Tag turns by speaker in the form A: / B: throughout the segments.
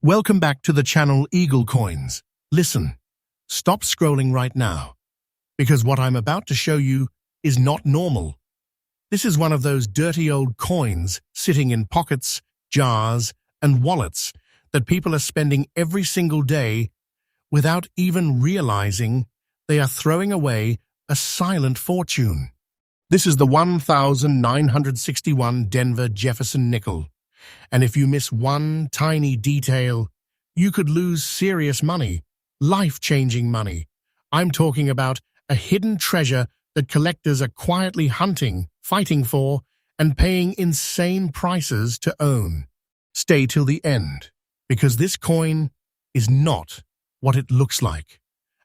A: Welcome back to the channel EagleCoins. Listen, stop scrolling right now, because what I'm about to show you is not normal. This is one of those dirty old coins sitting in pockets, jars, and wallets that people are spending every single day without even realizing they are throwing away a silent fortune. This is the 1961 Denver Jefferson nickel. And if you miss one tiny detail, you could lose serious money, life-changing money. I'm talking about a hidden treasure that collectors are quietly hunting, fighting for, and paying insane prices to own. Stay till the end, because this coin is not what it looks like,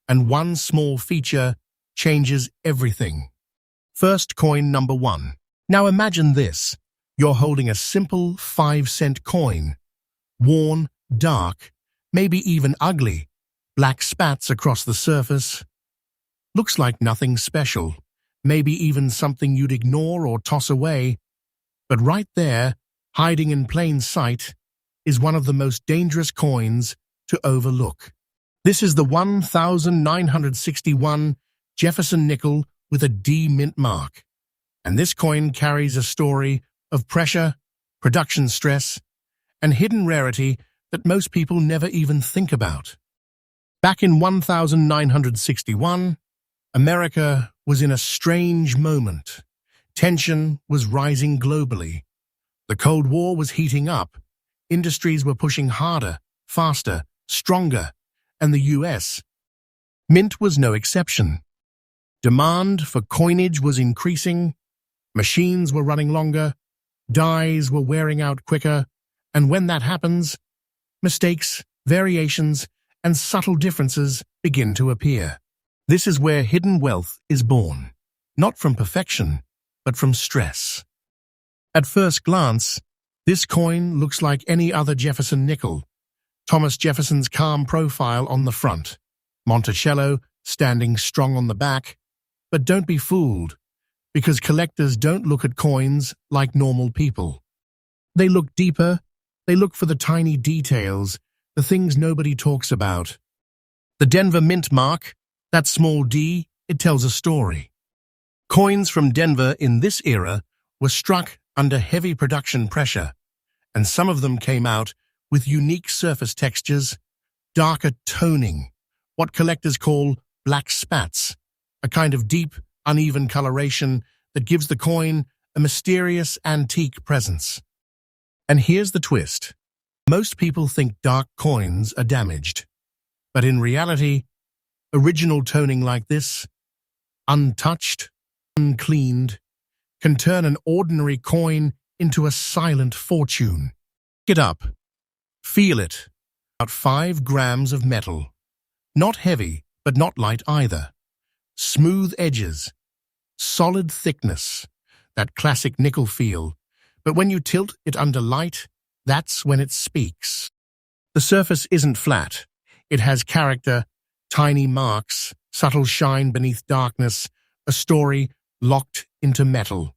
A: and one small feature changes everything. First coin number 1. Now imagine this. You're holding a simple 5-cent coin. Worn, dark, maybe even ugly. Black spats across the surface. Looks like nothing special. Maybe even something you'd ignore or toss away. But right there, hiding in plain sight, is one of the most dangerous coins to overlook. This is the 1961 Jefferson nickel with a D mint mark. And this coin carries a story of pressure, production stress, and hidden rarity that most people never even think about. Back in 1961, America was in a strange moment. Tension was rising globally. The Cold War was heating up. Industries were pushing harder, faster, stronger, and the U.S. Mint was no exception. Demand for coinage was increasing. Machines were running longer. Dies were wearing out quicker, and when that happens, mistakes, variations, and subtle differences begin to appear. This is where hidden wealth is born, not from perfection, but from stress. At first glance, this coin looks like any other Jefferson nickel. Thomas Jefferson's calm profile on the front, Monticello standing strong on the back. But don't be fooled, because collectors don't look at coins like normal people. They look deeper, they look for the tiny details, the things nobody talks about. The Denver mint mark, that small D, it tells a story. Coins from Denver in this era were struck under heavy production pressure, and some of them came out with unique surface textures, darker toning, what collectors call black spats, a kind of deep, uneven coloration that gives the coin a mysterious antique presence. And here's the twist. Most people think dark coins are damaged. But in reality, original toning like this, untouched, uncleaned, can turn an ordinary coin into a silent fortune. Pick it up. Feel it. About 5 grams of metal. Not heavy, but not light either. Smooth edges, solid thickness, that classic nickel feel, but when you tilt it under light, that's when it speaks. The surface isn't flat. It has character, tiny marks, subtle shine beneath darkness, a story locked into metal.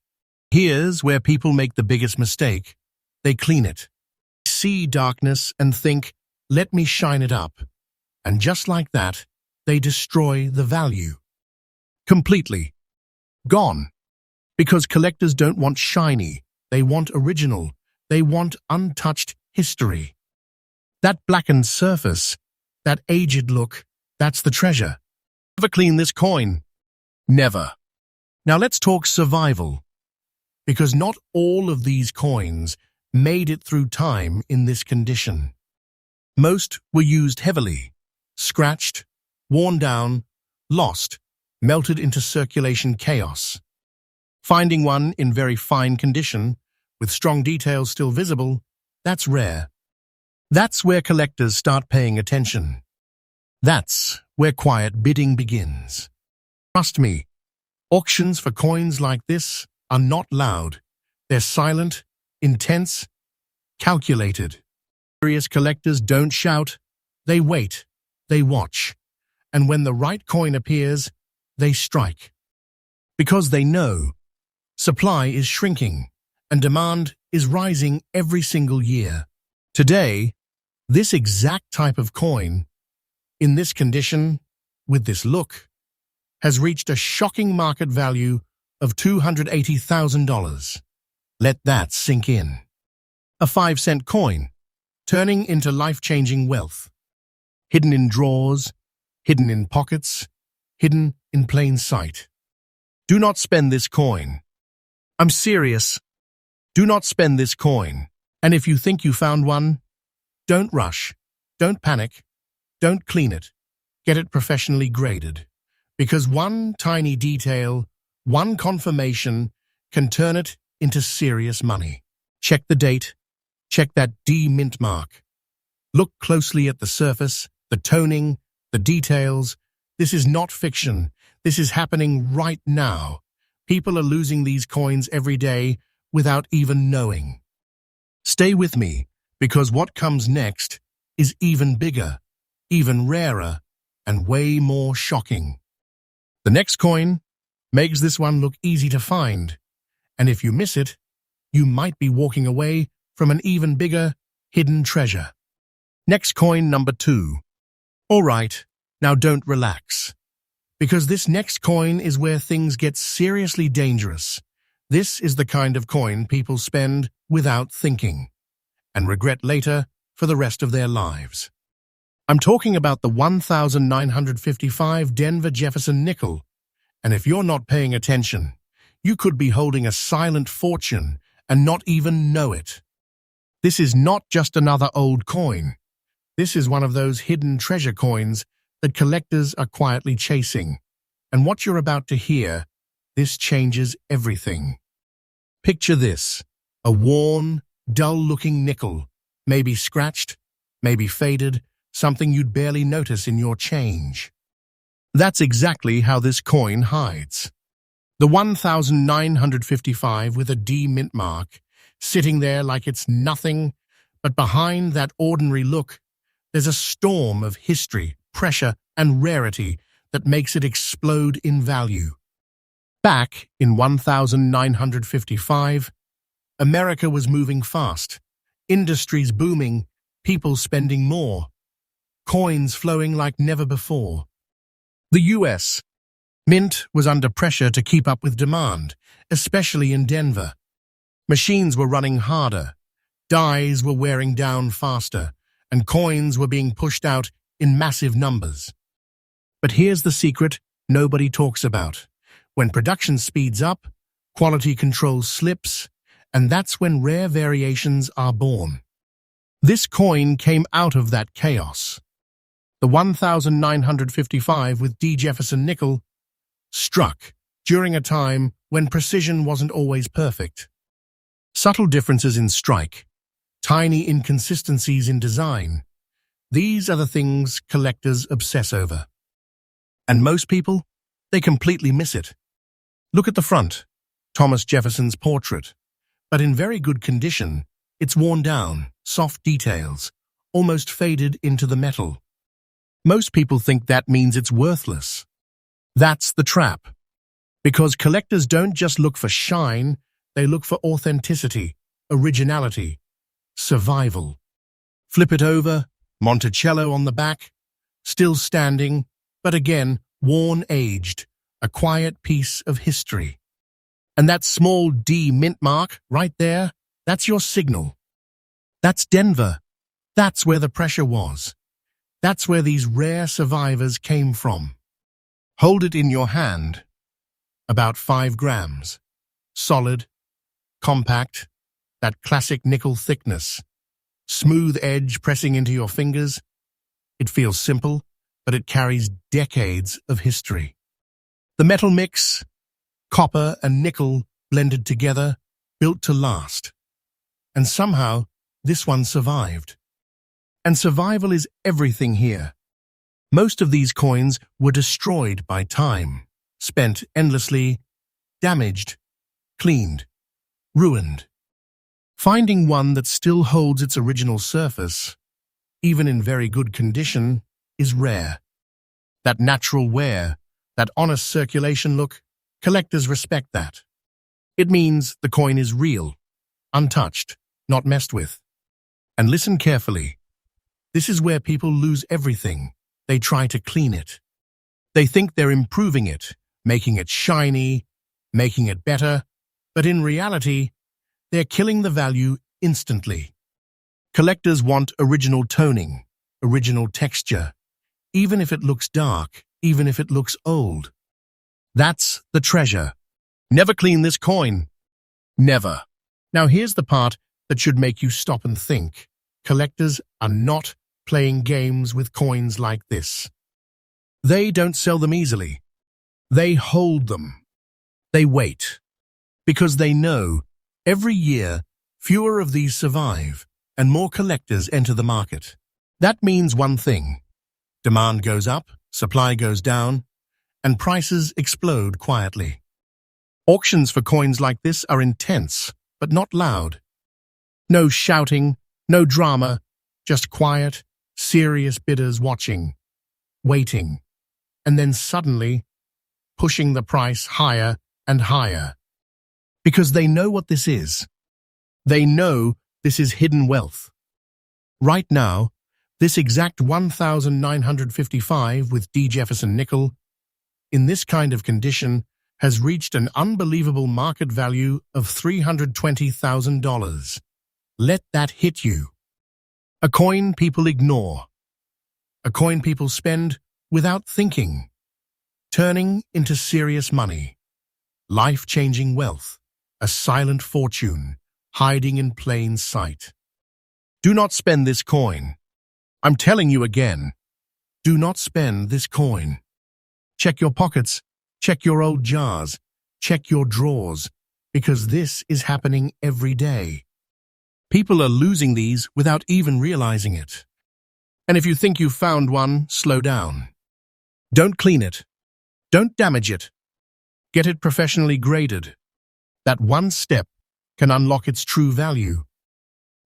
A: Here's where people make the biggest mistake. They clean it. See darkness and think, let me shine it up. And just like that, they destroy the value. Completely. Gone. Because collectors don't want shiny. They want original. They want untouched history. That blackened surface, that aged look, that's the treasure. Never clean this coin. Never. Now let's talk survival. Because not all of these coins made it through time in this condition. Most were used heavily, scratched, worn down, lost, melted into circulation chaos. Finding one in very fine condition, with strong details still visible, that's rare. That's where collectors start paying attention. That's where quiet bidding begins. Trust me, auctions for coins like this are not loud. They're silent, intense, calculated. Serious collectors don't shout, they wait, they watch. And when the right coin appears, they strike. Because they know supply is shrinking and demand is rising every single year. Today, This exact type of coin, in this condition, with this look, has reached a shocking market value of $280,000. Let that sink in. A 5-cent coin, turning into life-changing wealth. Hidden in drawers, hidden in pockets, hidden in plain sight. Do not spend this coin. I'm serious. Do not spend this coin. And if you think you found one, don't rush, don't panic, don't clean it. Get it professionally graded. Because one tiny detail, one confirmation, can turn it into serious money. Check the date. Check that D mint mark. Look closely at the surface, the toning, the details. This is not fiction. This is happening right now. People are losing these coins every day without even knowing. Stay with me, because what comes next is even bigger, even rarer, and way more shocking. The next coin makes this one look easy to find, and if you miss it, you might be walking away from an even bigger, hidden treasure. Next coin, number 2. All right, now don't relax, because this next coin is where things get seriously dangerous. This is the kind of coin people spend without thinking, and regret later for the rest of their lives. I'm talking about the 1955 Denver Jefferson nickel, and if you're not paying attention, you could be holding a silent fortune and not even know it. This is not just another old coin. This is one of those hidden treasure coins that collectors are quietly chasing. And what you're about to hear, this changes everything. Picture this, a worn, dull-looking nickel, maybe scratched, maybe faded, something you'd barely notice in your change. That's exactly how this coin hides. The 1955 with a D mint mark, sitting there like it's nothing, but behind that ordinary look, there's a storm of history, pressure, and rarity that makes it explode in value. Back in 1955, America was moving fast, industries booming, people spending more, coins flowing like never before. The U.S. Mint was under pressure to keep up with demand, especially in Denver. Machines were running harder, dies were wearing down faster, and coins were being pushed out in massive numbers. But here's the secret nobody talks about. When production speeds up, quality control slips, and that's when rare variations are born. This coin came out of that chaos. The 1955 with D. Jefferson nickel struck during a time when precision wasn't always perfect. Subtle differences in strike, tiny inconsistencies in design, these are the things collectors obsess over. And most people, they completely miss it. Look at the front, Thomas Jefferson's portrait, but in very good condition, it's worn down, soft details, almost faded into the metal. Most people think that means it's worthless. That's the trap. Because collectors don't just look for shine, they look for authenticity, originality, survival. Flip it over, Monticello on the back, still standing, but again, worn, aged, a quiet piece of history. And that small D mint mark right there, that's your signal. That's Denver. That's where the pressure was. That's where these rare survivors came from. Hold it in your hand. About 5 grams. Solid, compact, that classic nickel thickness. Smooth edge pressing into your fingers. It feels simple, but it carries decades of history. The metal mix, copper and nickel blended together, built to last. And somehow, this one survived. And survival is everything here. Most of these coins were destroyed by time, spent endlessly, damaged, cleaned, ruined. Finding one that still holds its original surface, even in very good condition, is rare. That natural wear, that honest circulation look, collectors respect that. It means the coin is real, untouched, not messed with. And listen carefully. This is where people lose everything. They try to clean it. They think they're improving it, making it shiny, making it better, but in reality, they're killing the value instantly. Collectors want original toning, original texture, even if it looks dark, even if it looks old. That's the treasure. Never clean this coin. Never. Now here's the part that should make you stop and think. Collectors are not playing games with coins like this. They don't sell them easily. They hold them. They wait. Because they know every year fewer of these survive and more collectors enter the market. That means one thing. Demand goes up, supply goes down, and prices explode quietly. Auctions for coins like this are intense, but not loud. No shouting, no drama, just quiet, serious bidders watching, waiting, and then suddenly pushing the price higher and higher. Because they know what this is. They know this is hidden wealth. Right now, this exact 1,955 with Jefferson nickel, in this kind of condition, has reached an unbelievable market value of $320,000. Let that hit you. A coin people ignore. A coin people spend without thinking, turning into serious money. Life-changing wealth, a silent fortune, hiding in plain sight. Do not spend this coin. I'm telling you again, do not spend this coin. Check your pockets, check your old jars, check your drawers, because this is happening every day. People are losing these without even realizing it. And if you think you've found one, slow down. Don't clean it. Don't damage it. Get it professionally graded. That one step can unlock its true value.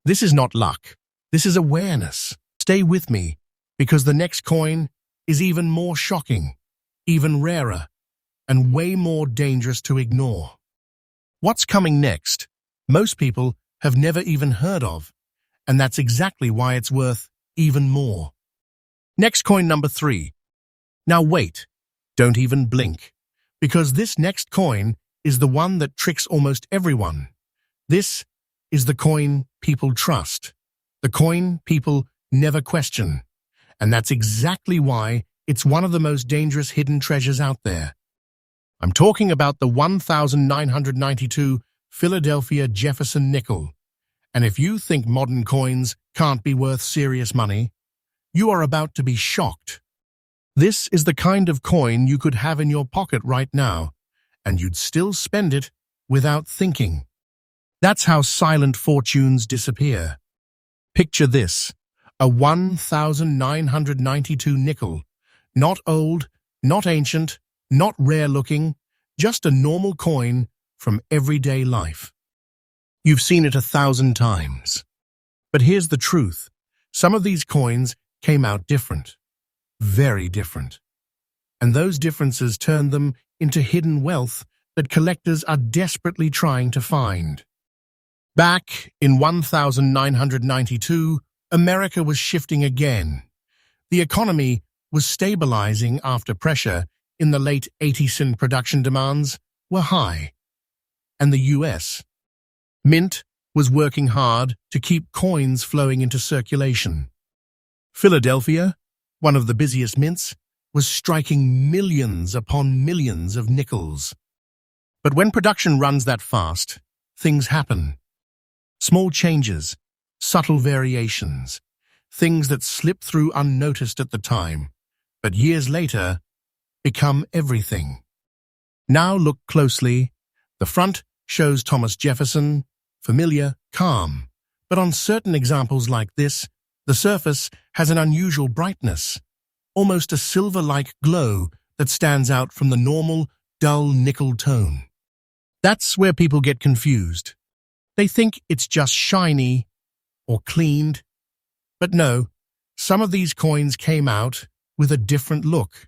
A: This is not luck. This is awareness. Stay with me, because the next coin is even more shocking, even rarer, and way more dangerous to ignore. What's coming next? Most people have never even heard of, and that's exactly why it's worth even more. Next coin number 3. Now wait, don't even blink, because this next coin is the one that tricks almost everyone. This is the coin people trust, the coin people never question, and that's exactly why it's one of the most dangerous hidden treasures out there. I'm talking about the 1,992 Philadelphia Jefferson nickel. And if you think modern coins can't be worth serious money, you are about to be shocked. This is the kind of coin you could have in your pocket right now, and you'd still spend it without thinking. That's how silent fortunes disappear. Picture this, a 1,992 nickel, not old, not ancient, not rare-looking, just a normal coin from everyday life. You've seen it 1,000 times. But here's the truth. Some of these coins came out different, very different. And those differences turned them into hidden wealth that collectors are desperately trying to find. Back in 1992, America was shifting again. The economy was stabilizing after pressure in the late 80s and production demands were high. And the US Mint was working hard to keep coins flowing into circulation. Philadelphia, one of the busiest mints, was striking millions upon millions of nickels. But when production runs that fast, things happen. Small changes, subtle variations, things that slip through unnoticed at the time, but years later become everything. Now look closely. The front shows Thomas Jefferson, familiar, calm. But on certain examples like this, the surface has an unusual brightness, almost a silver-like glow that stands out from the normal, dull nickel tone. That's where people get confused. They think it's just shiny or cleaned. But no, some of these coins came out with a different look,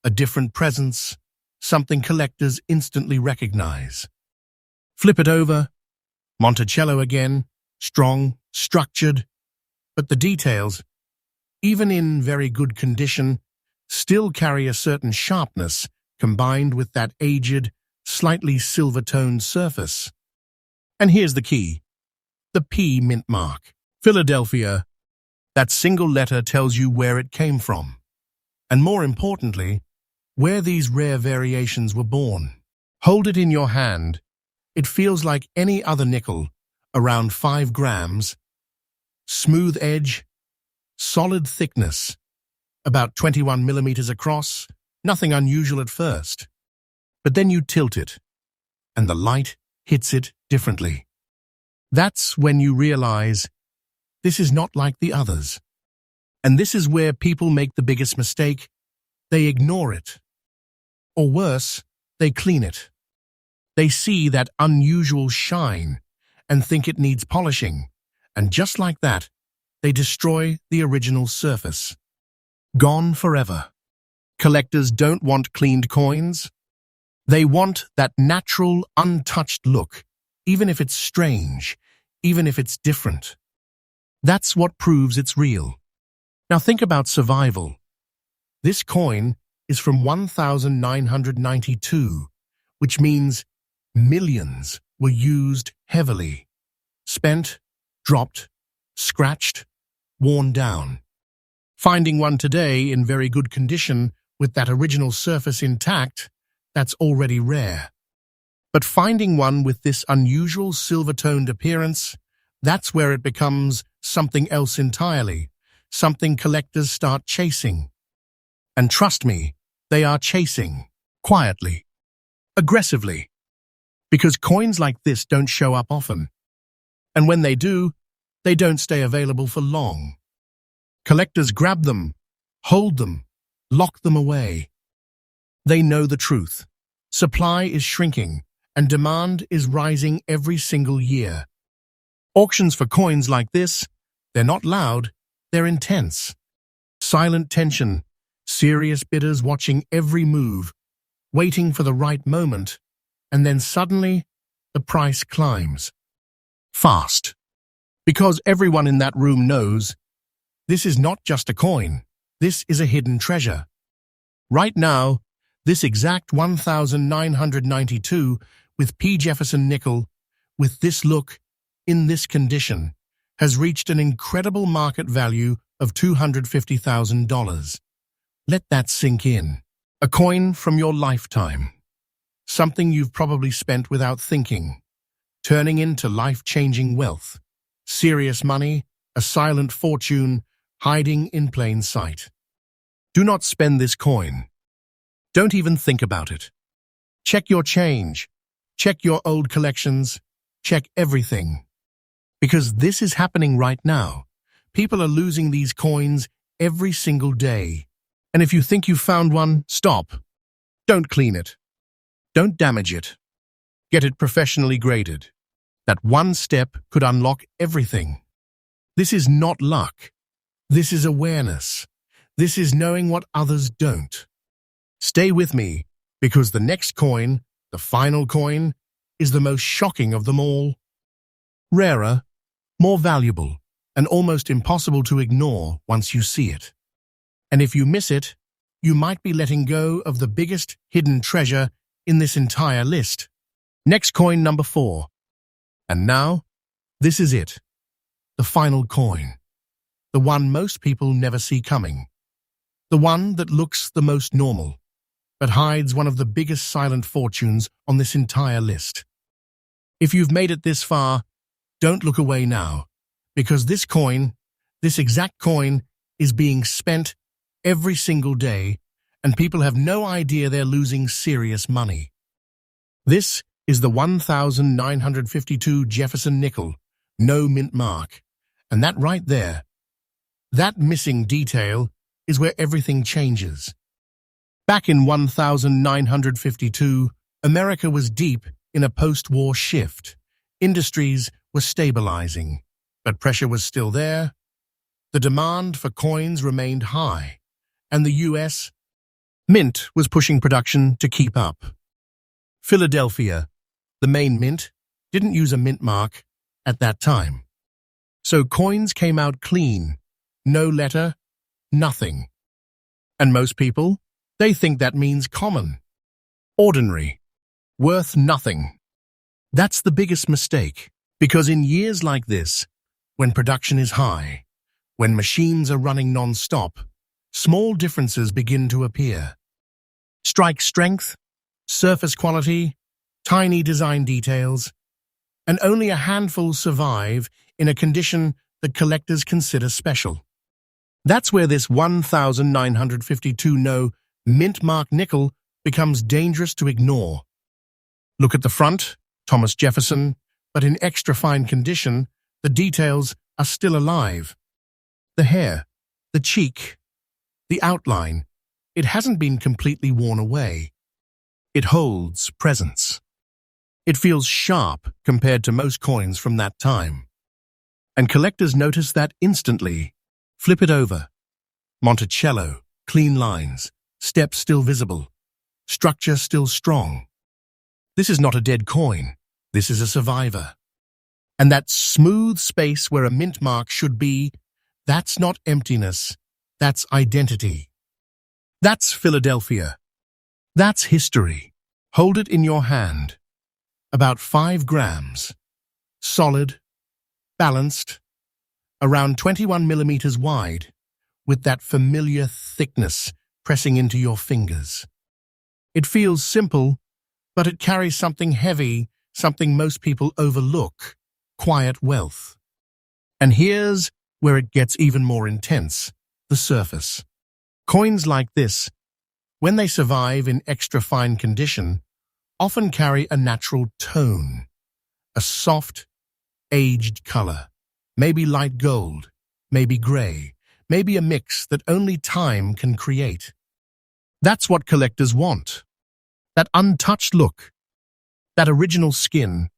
A: a different presence, something collectors instantly recognize. Flip it over. Monticello again, strong, structured, but the details, even in very good condition, still carry a certain sharpness combined with that aged, slightly silver-toned surface. And here's the key: the P mint mark. Philadelphia. That single letter tells you where it came from, and more importantly, where these rare variations were born. Hold it in your hand. It feels like any other nickel, around 5 grams, smooth edge, solid thickness, about 21 millimeters across, nothing unusual at first. But then you tilt it, and the light hits it differently. That's when you realize this is not like the others. And this is where people make the biggest mistake. They ignore it. Or worse, they clean it. They see that unusual shine and think it needs polishing. And just like that, they destroy the original surface. Gone forever. Collectors don't want cleaned coins. They want that natural, untouched look, even if it's strange, even if it's different. That's what proves it's real. Now think about survival. This coin is from 1992, which means millions were used heavily, spent, dropped, scratched, worn down. Finding one today in very good condition with that original surface intact, that's already rare. But finding one with this unusual silver-toned appearance, that's where it becomes something else entirely, something collectors start chasing. And trust me, they are chasing, quietly, aggressively, because coins like this don't show up often. And when they do, they don't stay available for long. Collectors grab them, hold them, lock them away. They know the truth. Supply is shrinking, and demand is rising every single year. Auctions for coins like this, they're not loud, they're intense. Silent tension, serious bidders watching every move, waiting for the right moment, and then suddenly, the price climbs. Fast. Because everyone in that room knows, this is not just a coin, this is a hidden treasure. Right now, this exact 1992 with P. Jefferson nickel, with this look, in this condition, has reached an incredible market value of $250,000. Let that sink in. A coin from your lifetime. Something you've probably spent without thinking, turning into life-changing wealth. Serious money, a silent fortune, hiding in plain sight. Do not spend this coin. Don't even think about it. Check your change. Check your old collections. Check everything. Because this is happening right now. People are losing these coins every single day. And if you think you found one, stop. Don't clean it. Don't damage it. Get it professionally graded. That one step could unlock everything. This is not luck. This is awareness. This is knowing what others don't. Stay with me, because the next coin, the final coin, is the most shocking of them all. Rarer, more valuable, and almost impossible to ignore once you see it. And if you miss it, you might be letting go of the biggest hidden treasure in this entire list. Next coin, number 4. And now, this is it. The final coin. The one most people never see coming. The one that looks the most normal, but hides one of the biggest silent fortunes on this entire list. If you've made it this far, don't look away now, because this coin, this exact coin, is being spent every single day, and people have no idea they're losing serious money. This is the 1952 Jefferson nickel, no mint mark, and that right there, that missing detail is where everything changes. Back in 1952, America was deep in a post-war shift. Industries were stabilizing, but pressure was still there. The demand for coins remained high, and the U.S. Mint was pushing production to keep up. Philadelphia, the main mint, didn't use a mint mark at that time. So coins came out clean, no letter, nothing. And most people, they think that means common, ordinary, worth nothing. That's the biggest mistake, because in years like this, when production is high, when machines are running non-stop, small differences begin to appear. Strike strength, surface quality, tiny design details, and only a handful survive in a condition that collectors consider special. That's where this 1952 no mint mark nickel becomes dangerous to ignore. Look at the front, Thomas Jefferson, but in extra fine condition, the details are still alive. The hair, the cheek, the outline, it hasn't been completely worn away. It holds presence. It feels sharp compared to most coins from that time. And collectors notice that instantly. Flip it over. Monticello, clean lines, steps still visible, structure still strong. This is not a dead coin. This is a survivor. And that smooth space where a mint mark should be, that's not emptiness. That's identity. That's Philadelphia. That's history. Hold it in your hand. About 5 grams. Solid, balanced, around 21 millimeters wide, with that familiar thickness pressing into your fingers. It feels simple, but it carries something heavy, something most people overlook: quiet wealth. And here's where it gets even more intense: the surface. Coins like this, when they survive in extra fine condition, often carry a natural tone, a soft, aged color, maybe light gold, maybe gray, maybe a mix that only time can create. That's what collectors want. That untouched look, that original skin.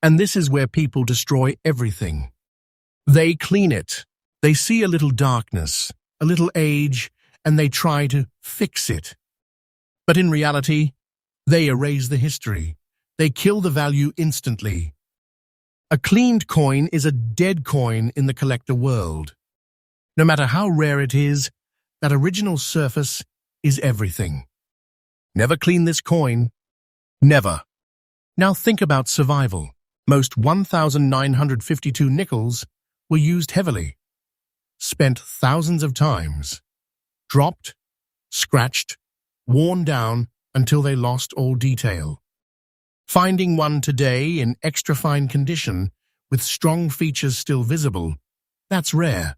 A: And this is where people destroy everything. They clean it. They see a little darkness, a little age, and they try to fix it. But in reality, they erase the history. They kill the value instantly. A cleaned coin is a dead coin in the collector world. No matter how rare it is, that original surface is everything. Never clean this coin. Never. Now think about survival. Most 1952 nickels were used heavily, spent thousands of times, dropped, scratched, worn down until they lost all detail. Finding one today in extra fine condition with strong features still visible, that's rare.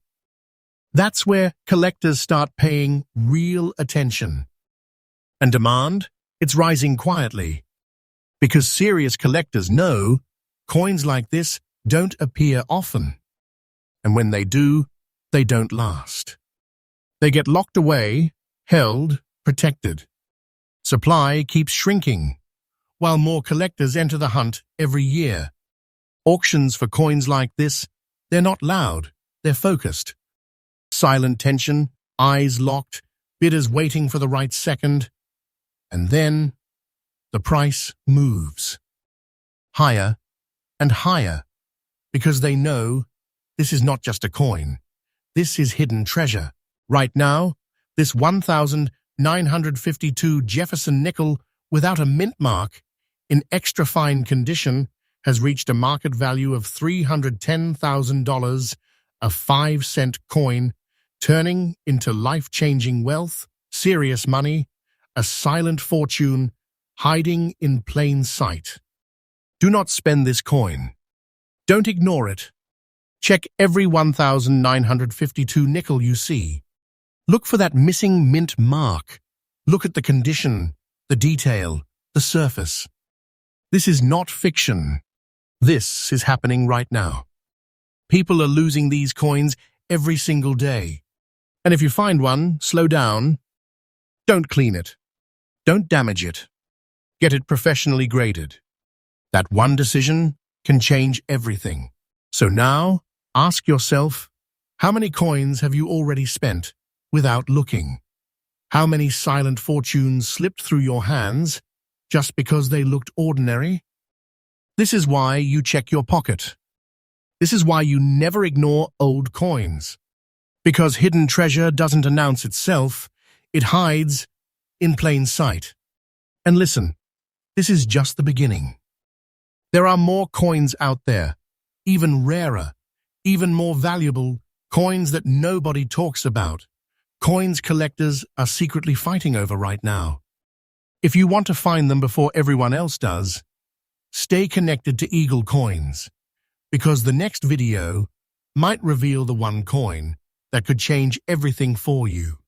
A: That's where collectors start paying real attention. And demand, it's rising quietly. Because serious collectors know coins like this don't appear often. And when they do, they don't last. They get locked away, held, protected. Supply keeps shrinking, while more collectors enter the hunt every year. Auctions for coins like this, they're not loud, they're focused. Silent tension, eyes locked, bidders waiting for the right second. And then, the price moves. Higher and higher, because they know this is not just a coin. This is hidden treasure. Right now, this 1952 Jefferson nickel without a mint mark, in extra fine condition, has reached a market value of $310,000, a 5-cent coin, turning into life-changing wealth, serious money, a silent fortune, hiding in plain sight. Do not spend this coin. Don't ignore it. Check every 1952 nickel you see. Look for that missing mint mark. Look at the condition, the detail, the surface. This is not fiction. This is happening right now. People are losing these coins every single day. And if you find one, slow down. Don't clean it. Don't damage it. Get it professionally graded. That one decision can change everything. So now, ask yourself, how many coins have you already spent without looking? How many silent fortunes slipped through your hands just because they looked ordinary? This is why you check your pocket. This is why you never ignore old coins. Because hidden treasure doesn't announce itself, it hides in plain sight. And listen, this is just the beginning. There are more coins out there, even rarer, even more valuable, coins that nobody talks about. Coins collectors are secretly fighting over right now. If you want to find them before everyone else does, stay connected to EagleCoins, because the next video might reveal the one coin that could change everything for you.